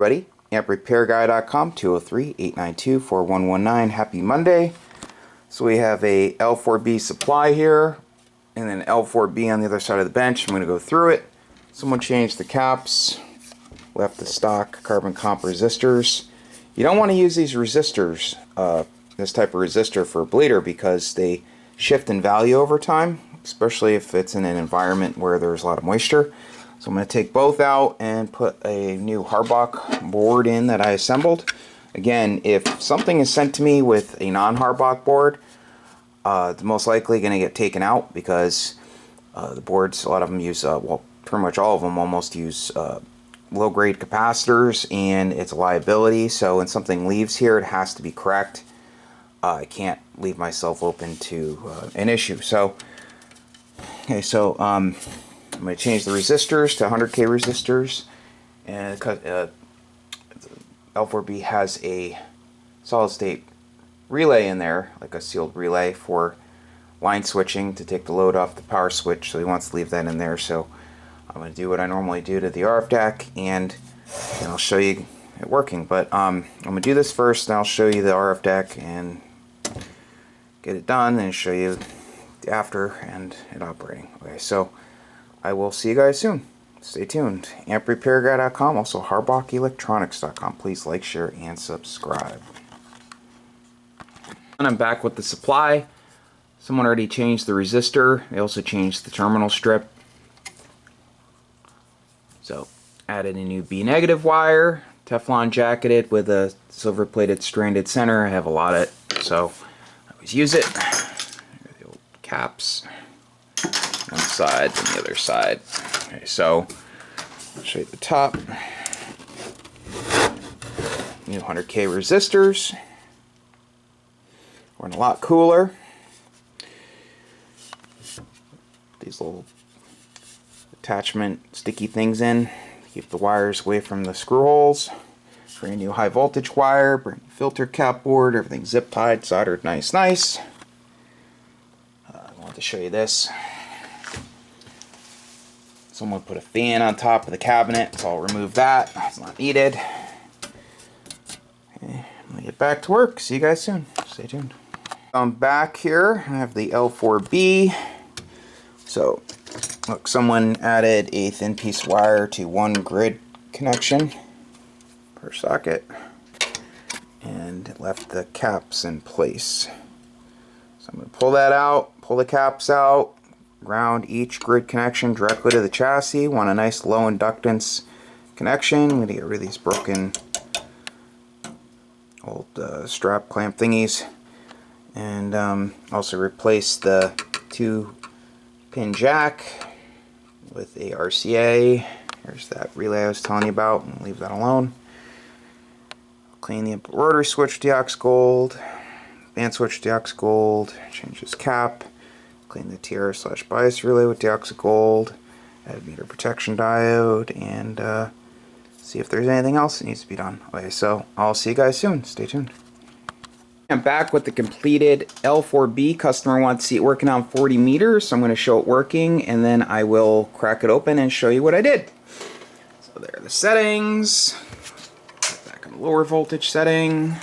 Ready? AmpRepairGuy.com, 203-892-4119. Happy Monday. So we have a L4b supply here, and then L4b on the other side of the bench. I'm going to go through it. Someone changed the caps, left the stock carbon comp resistors. You don't want to use these resistors, this type of resistor for a bleeder, because they shift in value over time, especially if it's in an environment where there's a lot of moisture. So I'm going to take both out and put a new Harbach board in that I assembled. Again, if something is sent to me with a non-Harbach board, it's most likely going to get taken out, because the boards, a lot of them use, well, pretty much all of them almost use low-grade capacitors, and it's a liability. So when something leaves here, it has to be correct. I can't leave myself open to an issue. So, okay, so I'm going to change the resistors to 100K resistors, and L4b has a solid-state relay in there, like a sealed relay for line switching to take the load off the power switch, so he wants to leave that in there. So I'm going to do what I normally do to the RF deck, and I'll show you it working. But I'm going to do this first, and I'll show you the RF deck and get it done, and show you the after and it operating. Okay, so I will see you guys soon. Stay tuned. AmpRepairGuy.com, also HarbachElectronics.com. Please like, share, and subscribe. And I'm back with the supply. Someone already changed the resistor. They also changed the terminal strip. So, added a new B negative wire, Teflon jacketed with a silver plated stranded center. I have a lot of it, so I always use it. The old caps. One side, then the other side. Okay, so I'll show you the top. New 100K resistors. Run a lot cooler. These little attachment sticky things in. Keep the wires away from the screw holes. Brand new high voltage wire, brand new filter cap board, everything zip tied, soldered nice. I wanted to show you this. Someone put a fan on top of the cabinet, so I'll remove that. It's not needed. Okay, I'm going to get back to work. See you guys soon. Stay tuned. I'm back here. I have the L4b. So, look, someone added a thin piece of wire to one grid connection per socket, and left the caps in place. So I'm going to pull that out, pull the caps out, ground each grid connection directly to the chassis. Want a nice low inductance connection. I'm going to get rid of these broken old strap clamp thingies, and also replace the 2-pin jack with a RCA. Here's that relay I was telling you about, and leave that alone. Clean the input rotary switch with deox gold, band switch with deox gold, change this cap. Clean the TR/bias relay with deoxy gold, add meter protection diode, and see if there's anything else that needs to be done. Okay, so I'll see you guys soon. Stay tuned. I'm back with the completed L4b. Customer wants to see it working on 40 meters, so I'm going to show it working, and then I will crack it open and show you what I did. So there are the settings. Back on the lower voltage setting.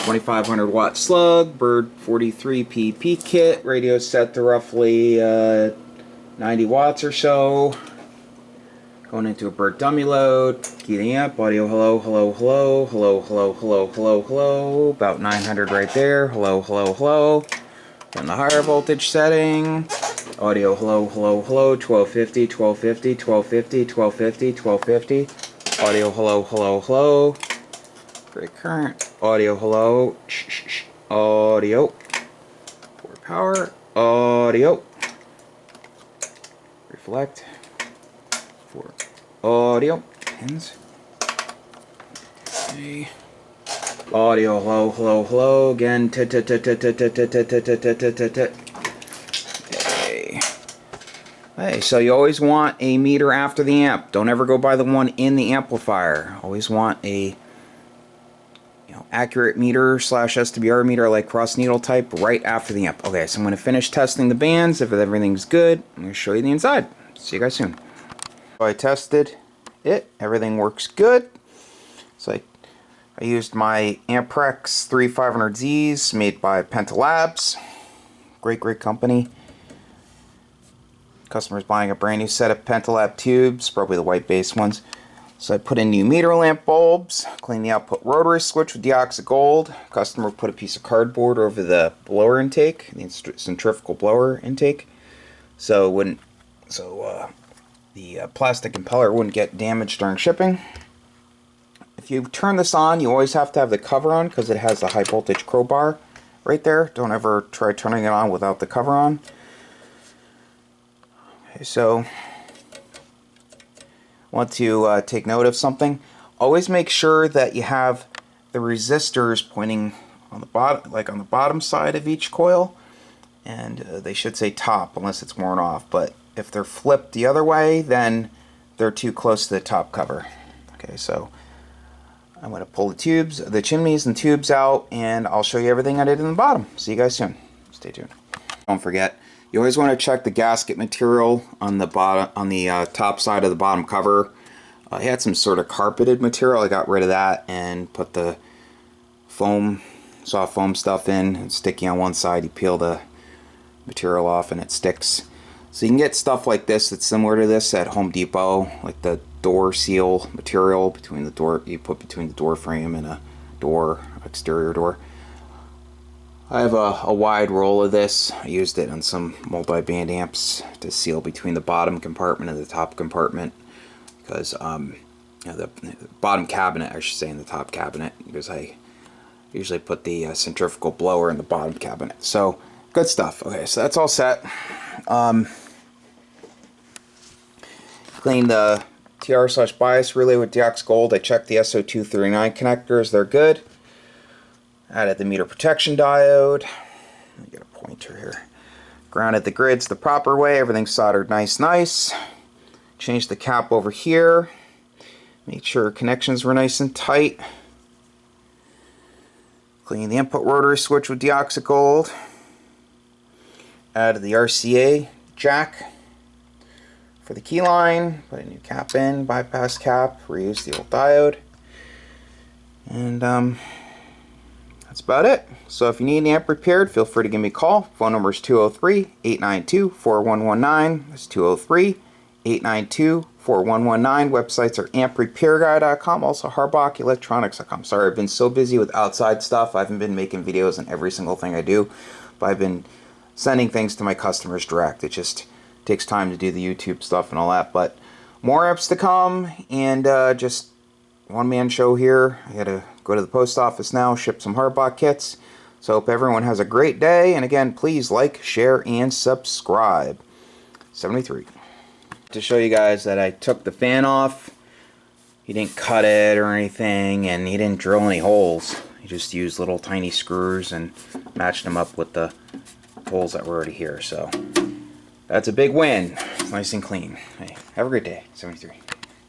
2500 watt slug, Bird 43P peak kit, radio set to roughly 90 watts or so. Going into a Bird dummy load, key the amp, audio hello, hello, hello, hello, hello, hello, hello, hello, about 900 right there, hello, hello, hello. On the higher voltage setting, audio hello, hello, hello, 1250, 1250, 1250, 1250, 1250, audio hello, hello, hello. Great current, audio hello, audio, for power, audio, reflect, for audio, pins, okay. Audio hello, hello, hello, again, okay. Hey, so you always want a meter after the amp. Don't ever go by the one in the amplifier. Always want a accurate meter / SWR meter, like cross needle type, right after the amp. Okay, so I'm going to finish testing the bands. If everything's good, I'm going to show you the inside. See you guys soon. So I tested it. Everything works good. So I used my Amprex 3500Zs made by Penta Labs. Great company. Customer's buying a brand new set of Pentalab tubes, probably the white base ones. So I put in new meter lamp bulbs, clean the output rotary switch with deoxy gold. Customer put a piece of cardboard over the blower intake, the centrifugal blower intake, so the plastic impeller wouldn't get damaged during shipping. If you turn this on, you always have to have the cover on because it has a high voltage crowbar right there. Don't ever try turning it on without the cover on. Okay, so want to take note of something. Always make sure that you have the resistors pointing on the bottom, like on the bottom side of each coil, and they should say top unless it's worn off, but if they're flipped the other way, then they're too close to the top cover. Okay, so I'm going to pull the chimneys and tubes out, and I'll show you everything I did in the bottom. See you guys soon. Stay tuned. Don't forget, you always want to check the gasket material on the bottom, on the top side of the bottom cover. I had some sort of carpeted material. I got rid of that and put the soft foam stuff in. It's sticky on one side. You peel the material off and it sticks. So you can get stuff like this that's similar to this at Home Depot, like the door seal material between the door, you put between the door frame and a door, exterior door. I have a wide roll of this. I used it on some multi-band amps to seal between the bottom compartment and the top compartment, because the bottom cabinet, I should say, in the top cabinet, because I usually put the centrifugal blower in the bottom cabinet. So good stuff. Okay, so that's all set. Cleaned the TR/bias relay with Deox Gold. I checked the SO239 connectors. They're good. Added the meter protection diode. Let me get a pointer here. Grounded the grids the proper way. Everything's soldered nice. Changed the cap over here. Made sure connections were nice and tight. Cleaned the input rotary switch with deoxy gold. Added the RCA jack for the key line. Put a new cap in, bypass cap. Reused the old diode. And that's about it. So if you need an amp repaired, feel free to give me a call. Phone number is 203-892-4119. That's 203-892-4119. Websites are amprepairguy.com, also harbachelectronics.com. Sorry, I've been so busy with outside stuff. I haven't been making videos on every single thing I do, but I've been sending things to my customers direct. It just takes time to do the YouTube stuff and all that, but more apps to come, and just one-man show here. I gotta go to the post office now, ship some Harbach kits. So hope everyone has a great day, and again, please like, share, and subscribe. 73. To show you guys that I took the fan off, he didn't cut it or anything, and he didn't drill any holes. He just used little tiny screws and matched them up with the holes that were already here. So that's a big win. It's nice and clean. Hey, have a great day. 73.